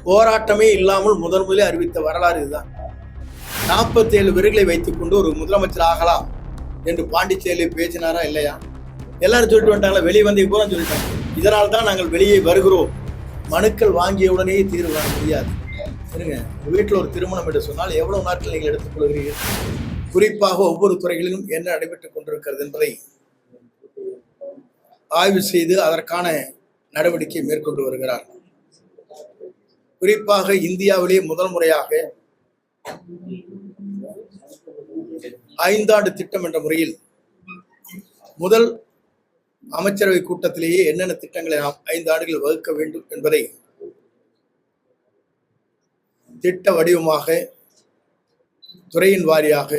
போராட்டமே இல்லாமல் முதலில் அறிவித்த வரலாறு இதுதான். 47 விருதுகளை வைத்துக் கொண்டு ஒரு முதலமைச்சர் ஆகலாம் என்று பாண்டிச்சேரியில் பேசினாரா இல்லையா? எல்லாரும் சொல்லிட்டு வந்துட்டாங்களா? வெளியே வந்து பூரா சொல்லிட்டாங்க. இதனால் தான் நாங்கள் வெளியே வருகிறோம். மனுக்கள் வாங்கிய உடனே தீர்வு காண முடியாது. சரிங்க, வீட்டில் ஒரு திருமணம் என்று சொன்னால் எவ்வளவு நாட்கள் நீங்கள் எடுத்துக் கொள்கிறீர்கள்? குறிப்பாக ஒவ்வொரு துறைகளிலும் என்ன நடைபெற்றுக் கொண்டிருக்கிறது என்பதை ஆய்வு செய்து அதற்கான நடவடிக்கை மேற்கொண்டு வருகிறார். குறிப்பாக இந்தியாவிலே முதல் முறையாக 5 ஆண்டு திட்டம் என்ற முறையில் முதல் அமைச்சரவை கூட்டத்திலேயே என்னென்ன திட்டங்களை நாம் 5 ஆண்டுகள் வகுக்க வேண்டும் என்பதை திட்ட வடிவமாக துறையின் வாரியாக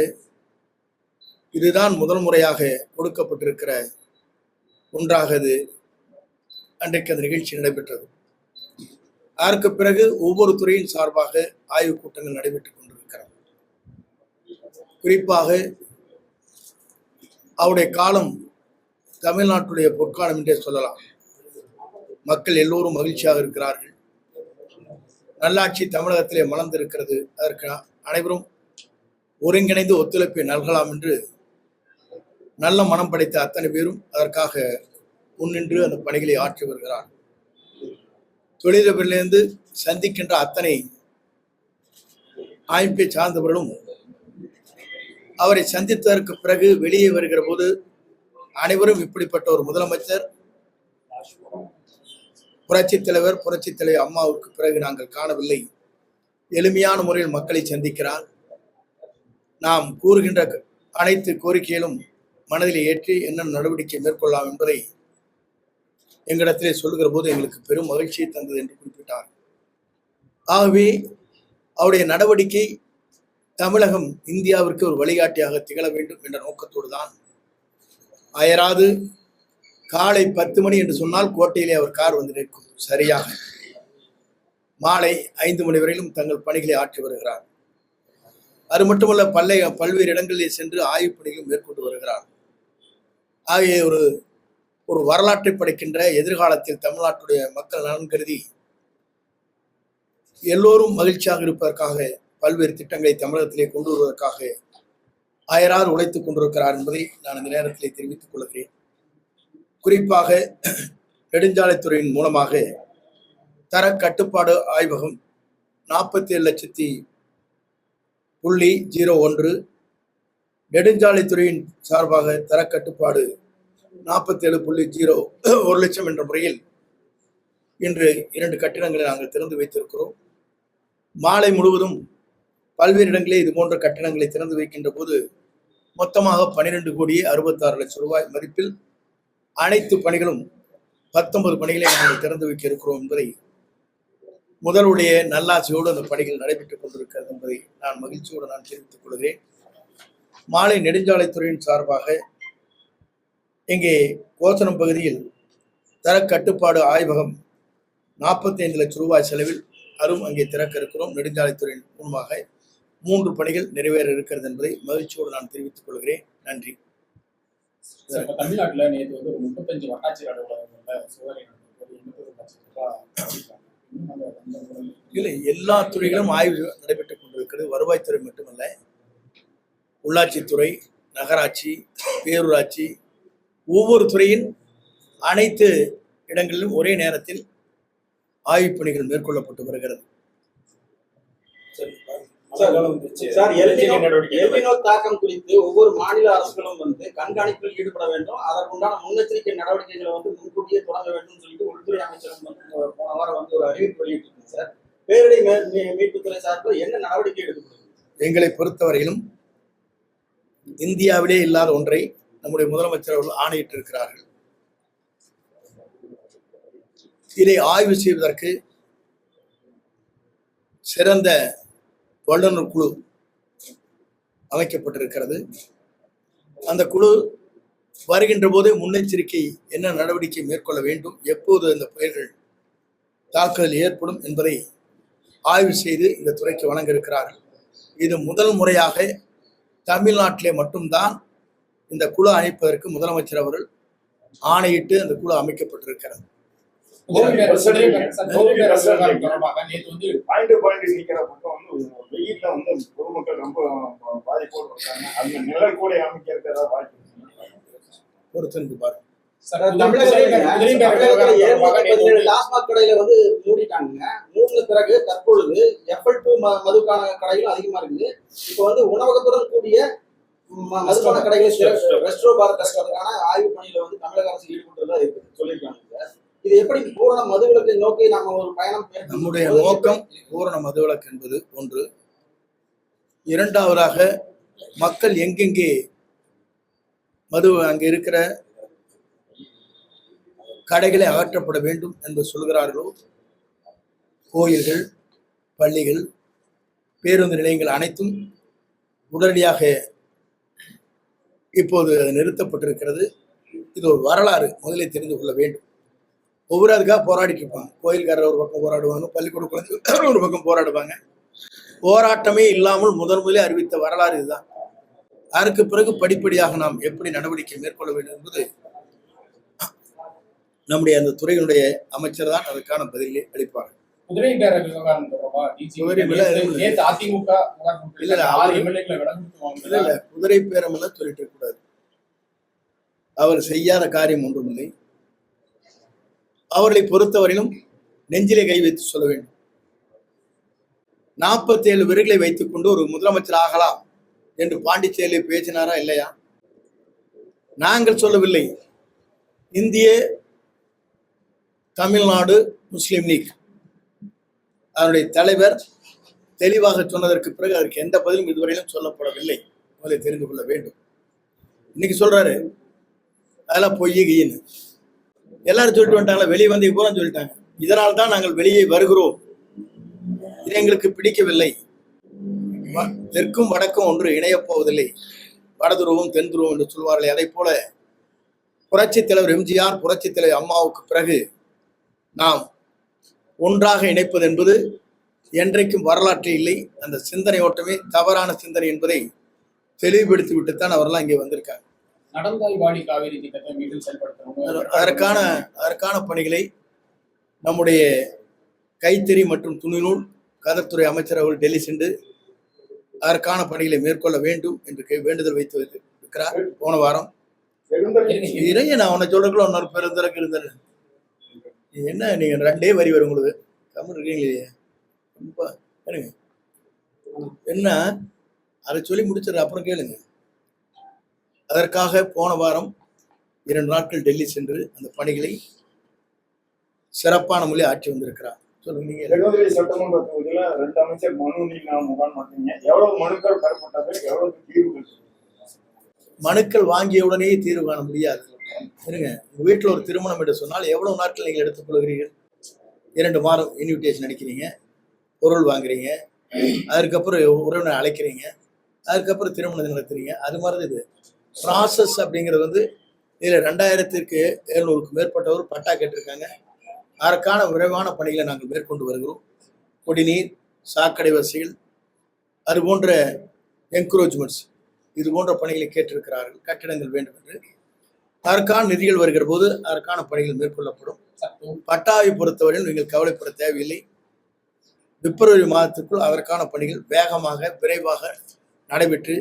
இதுதான் முதல் முறையாக கொடுக்கப்பட்டிருக்கிற ஒன்றாக அன்றைக்கு அந்த நிகழ்ச்சி நடைபெற்றது. அதற்கு பிறகு ஒவ்வொரு துறையின் சார்பாக ஆய்வுக் கூட்டங்கள் நடைபெற்றுக் கொண்டிருக்கிறது. குறிப்பாக அவருடைய காலம் தமிழ்நாட்டுடைய பொற்காலம் என்றே சொல்லலாம். மக்கள் எல்லோரும் மகிழ்ச்சியாக இருக்கிறார்கள். நல்லாட்சி தமிழகத்திலே மலர்ந்திருக்கிறது. அதற்கு அனைவரும் ஒருங்கிணைந்து ஒத்துழைப்பை நல்கலாம் என்று நல்ல மனம் படைத்த அத்தனை பேரும் அதற்காக முன்னின்று அந்த பணிகளை ஆற்றி வருகிறார். தொழிலதிபரிலிருந்து சந்திக்கின்ற அத்தனை அமைப்பை சார்ந்தவர்களும் அவரை சந்தித்ததற்கு பிறகு வெளியே வருகிற போது அனைவரும் இப்படிப்பட்ட ஒரு முதலமைச்சர் புரட்சித் தலைவர் அம்மாவுக்கு பிறகு நாங்கள் காணவில்லை. எளிமையான முறையில் மக்களை சந்திக்கிறார். நாம் கூறுகின்ற அனைத்து கோரிக்கைகளும் மனதில் ஏற்றி என்ன நடவடிக்கை மேற்கொள்ளலாம் என்பதை எங்களிடத்திலே சொல்கிற போது எங்களுக்கு பெரும் மகிழ்ச்சியை தந்தது என்று குறிப்பிட்டார். ஆகவே அவருடைய நடவடிக்கை தமிழகம் இந்தியாவிற்கு ஒரு வழிகாட்டியாக திகழ வேண்டும் என்ற நோக்கத்தோடு தான் அயராது காலை 10 மணி என்று சொன்னால் கோட்டையிலே அவர் கார் வந்து நிற்கும். சரியாக மாலை 5 மணி வரையிலும் தங்கள் பணிகளை ஆற்றி வருகிறார். அது மட்டுமல்ல, பல்வேறு இடங்களிலே சென்று ஆய்வுப் பணிகளும் மேற்கொண்டு வருகிறார். ஆகிய ஒரு வரலாற்றை படைக்கின்ற எதிர்காலத்தில் தமிழ்நாட்டுடைய மக்கள் நலன் கருதி எல்லோரும் மகிழ்ச்சியாக இருப்பதற்காக பல்வேறு திட்டங்களை தமிழகத்திலே கொண்டு வருவதற்காக அயராது உழைத்துக் கொண்டிருக்கிறார் என்பதை நான் இந்த நேரத்திலே தெரிவித்துக் கொள்கிறேன். குறிப்பாக நெடுஞ்சாலைத்துறையின் மூலமாக தர கட்டுப்பாடு ஆய்வகம் 47,01 நெடுஞ்சாலைத்துறையின் சார்பாக தர கட்டுப்பாடு 47,01 லட்சம் என்ற முறையில் இன்று 2 கட்டிடங்களை நாங்கள் திறந்து வைத்திருக்கிறோம். மாலை முழுவதும் பல்வேறு இடங்களே இது போன்ற கட்டிடங்களை திறந்து வைக்கின்ற போது மொத்தமாக 12,66,00,000 ரூபாய் மதிப்பில் அனைத்து பணிகளும் 19 பணிகளை நாங்கள் திறந்து வைக்க இருக்கிறோம் என்பதை முதலுடைய நல்லாட்சியோடு அந்த பணிகள் நடைபெற்றுக் கொண்டிருக்கிறது என்பதை நான் மகிழ்ச்சியோடு நான் தெரிவித்துக் கொள்கிறேன். மாலை நெடுஞ்சாலைத்துறையின் சார்பாக இங்கே கோசனம் பகுதியில் தர கட்டுப்பாடு ஆய்வகம் 45 லட்சம் ரூபாய் செலவில் அதுவும் அங்கே திறக்க இருக்கிறோம். நெடுஞ்சாலைத்துறையின் மூலமாக 3 பணிகள் நிறைவேற இருக்கிறது என்பதை மகிழ்ச்சியோடு நான் தெரிவித்துக் கொள்கிறேன். நன்றி. தமிழ்நாட்டில் நேற்று வந்து ஒரு 35 வட்டாட்சியர் அலுவலகங்கள்ல சோதனை இல்லை, எல்லா துறைகளும் ஆய்வு நடைபெற்றுக் கொண்டிருக்கிறது. வருவாய்த்துறை மட்டுமல்ல, உள்ளாட்சித்துறை, நகராட்சி, பேரூராட்சி, ஒவ்வொரு துறையின் அனைத்து இடங்களிலும் ஒரே நேரத்தில் ஆய்வுப் பணிகள் மேற்கொள்ளப்பட்டு வருகிறது. தாக்கம் குறித்து ஒவ்வொரு மாநில அரசுகளும் வந்து கண்காணிப்பில் ஈடுபட வேண்டும். அதற்குண்டான முன்னெச்சரிக்கை நடவடிக்கைகளை வந்து முன்கூட்டியே தொடங்க வேண்டும் சொல்லிட்டு உள்துறை அமைச்சரும் போன வாரம் வந்து ஒரு அறிவிப்பு வெளியிட்டிருக்கு சார். பேரிடர் மீட்புத்துறை சார்பில் என்ன நடவடிக்கை எடுக்கப்படும்? எங்களை பொறுத்தவரையிலும் இந்தியாவிலே இல்லாத ஒன்றை நம்முடைய முதலமைச்சர் அவர்கள் ஆணையிட்டிருக்கிறார்கள். இதை ஆய்வு செய்வதற்கு சிறந்த வல்லுநர் குழு அமைக்கப்பட்டிருக்கிறது. அந்த குழு வருகின்ற போதே முன்னெச்சரிக்கை என்ன நடவடிக்கை மேற்கொள்ள வேண்டும், எப்போது இந்த புயல்கள் தாக்குதல் ஏற்படும் என்பதை ஆய்வு செய்து இந்த துறைக்கு வழங்க இருக்கிறார்கள். இது முதல் முறையாக தமிழ்நாட்டிலே மட்டும்தான் இந்த குழு அமைப்பதற்கு முதலமைச்சர் அவர்கள் ஆணையிட்டு அந்த குழு அமைக்கப்பட்டிருக்கிறது. விவகாரம் தொடர்பாக நேற்று வந்து பாயிண்ட் நிக்கிற பக்கம் வந்து வெயில்ல வந்து பொதுமக்கள் ரொம்ப பாதிப்போடு இருக்காங்க. அந்த நிழல் கூட அமைக்கிறதுக்கு வாய்ப்பு பொறுத்திருந்து பாருங்க. தமிழகத்துல 717 டாஸ்மாக் கடையில வந்து மூடிட்டாங்க. மூடின பிறகு தற்பொழுது FL2 மதுக்கான கடைகளும் அதிகமா இருக்குது. இப்ப வந்து உணவகத்துடன் கூடிய மதுபான கடைகள் ரெஸ்டோ பார் திறக்கிறதுக்கான ஆய்வு பணியில வந்து தமிழக அரசு ஈடுபட்டுள்ளதா சொல்லியிருக்காங்க சார். இது எப்படி பூரண மதுவிலக்கை நோக்கி நாம ஒரு பயணம் நம்முடைய நோக்கம் பூரண மதுவிலக்கு என்பது ஒன்று. இரண்டாவதாக மக்கள் எங்கெங்கே மது அங்கே இருக்கிற கடைகளை அகற்றப்பட வேண்டும் என்று சொல்கிறார்களோ, கோயில்கள், பள்ளிகள், பேருந்து நிலையங்கள் அனைத்தும் உடனடியாக இப்போது நிறுத்தப்பட்டிருக்கிறது. இது ஒரு வரலாறு, முதலில் தெரிந்து கொள்ள வேண்டும். ஒவ்வொரு அதுக்காக போராடிட்டு இருப்பாங்க. கோயில்காரர் ஒரு பக்கம் போராடுவாங்க, பள்ளிக்கூட குழந்தைகள் ஒரு பக்கம் போராடுவாங்க. போராட்டமே இல்லாமல் முதலில் அறிவித்த வரலாறு இதுதான். அதற்கு பிறகு படிப்படியாக நாம் எப்படி நடவடிக்கை மேற்கொள்ள வேண்டும் என்பது நம்முடைய அந்த துறையினுடைய அமைச்சர் தான் அதற்கான பதிலை அளிப்பார். குதிரை பேர விவகாரம் அதிமுக குதிரை பேரம் எல்லாம் சொல்லிட்டு கூடாது. அவர் செய்யாத காரியம் ஒன்றுமில்லை. அவர்களை பொறுத்தவரையிலும் நெஞ்சிலே கை வைத்து சொல்ல வேண்டும். 47 விருதுகளை வைத்துக் கொண்டு ஒரு முதலமைச்சர் ஆகலாம் என்று பாண்டிச்சேரியில் பேசினாரா இல்லையா? நாங்கள் சொல்லவில்லை. இந்திய தமிழ்நாடு முஸ்லிம் லீக் அதனுடைய தலைவர் தெளிவாக சொன்னதற்கு பிறகு அதற்கு எந்த பதிலும் இதுவரையிலும் சொல்லப்படவில்லை. அதை தெரிந்து கொள்ள வேண்டும். இன்னைக்கு சொல்றாரு அதெல்லாம் பொய் கீன்னு எல்லாரும் சொல்லிட்டு வந்துட்டாங்களா, வெளியே வந்து பூரா சொல்லிட்டாங்க. இதனால் தான் நாங்கள் வெளியே வருகிறோம், இது எங்களுக்கு பிடிக்கவில்லை. தெற்கும் வடக்கும் ஒன்று இணையப் போவதில்லை, வடதுருவம் தென் துருவம் என்று சொல்வார்களே, அதை போல புரட்சித் தலைவர் எம்ஜிஆர், புரட்சித் தலைவர் அம்மாவுக்கு பிறகு நாம் ஒன்றாக இணைப்பது என்பது என்றைக்கும் வரலாற்றில் இல்லை. அந்த சிந்தனை ஓட்டமே தவறான சிந்தனை என்பதை தெளிவுபடுத்தி விட்டுத்தான் அவரெல்லாம் இங்கே வந்திருக்காங்க. நடந்தாய்வாடி காவிரி திட்டத்தை மீண்டும் செயல்படுத்தணும். அதற்கான பணிகளை நம்முடைய கைத்தறி மற்றும் துணிநூல் கதத்துறை அமைச்சர் அவர்கள் டெல்லி சென்று அதற்கான பணிகளை மேற்கொள்ள வேண்டும் என்று வேண்டுதல் வைத்து இருக்கிறார். போன வாரம் இறைய நான் உன்னை சொல்றதுக்குள்ள இன்னொரு பெருந்தரக்கு இருந்தாரு. என்ன நீங்க 2 வரி வரும் உங்களுக்கு தமிழ் இருக்கீங்களே என்ன அதை சொல்லி முடிச்சிடற அப்புறம் கேளுங்க. அதற்காக போன வாரம் 2 நாட்கள் டெல்லி சென்று அந்த பணிகளை சிறப்பான முறையில் ஆற்றி வந்திருக்கிறார். சொல்லுங்க. நீங்க சட்டமன்ற தொகுதியில 2 அமைச்சர் மனு முகாம் பண்ணீங்க. எவ்வளவு மனுக்கள் பெறப்பட்டது, எவ்வளவு தீர்வுகள்? மனுக்கள் வாங்கிய உடனே தீர்வு காண முடியாது. சரிங்க, உங்க வீட்டில் ஒரு திருமணம் என்று சொன்னால் எவ்வளவு நாட்கள் நீங்கள் எடுத்துக் கொள்கிறீர்கள்? 2 மாதம் இன்விடேஷன் அடிக்கிறீங்க, பொருள் வாங்குறீங்க, அதுக்கப்புறம் உறவினர் அழைக்கிறீங்க, அதுக்கப்புறம் திருமணம் நடத்துறீங்க. அது மாதிரி இது ப்ராசஸ் அப்படிங்கிறது வந்து இதில் 2700க்கு மேற்பட்டவர் பட்டா கேட்டிருக்காங்க. அதற்கான விரைவான பணிகளை நாங்கள் மேற்கொண்டு வருகிறோம். குடிநீர், சாக்கடை வசதிகள், அது போன்ற என்க்ரோச்மெண்ட்ஸ், இது போன்ற பணிகளை கேட்டிருக்கிறார்கள். கட்டிடங்கள் வேண்டும் என்று அதற்கான நிதிகள் வருகிற போது அதற்கான பணிகள் மேற்கொள்ளப்படும். பட்டாவை பொறுத்தவரையில் நீங்கள் கவலைப்பட தேவையில்லை. பிப்ரவரி மாதத்திற்குள் அதற்கான பணிகள் வேகமாக விரைவாக நடைபெற்று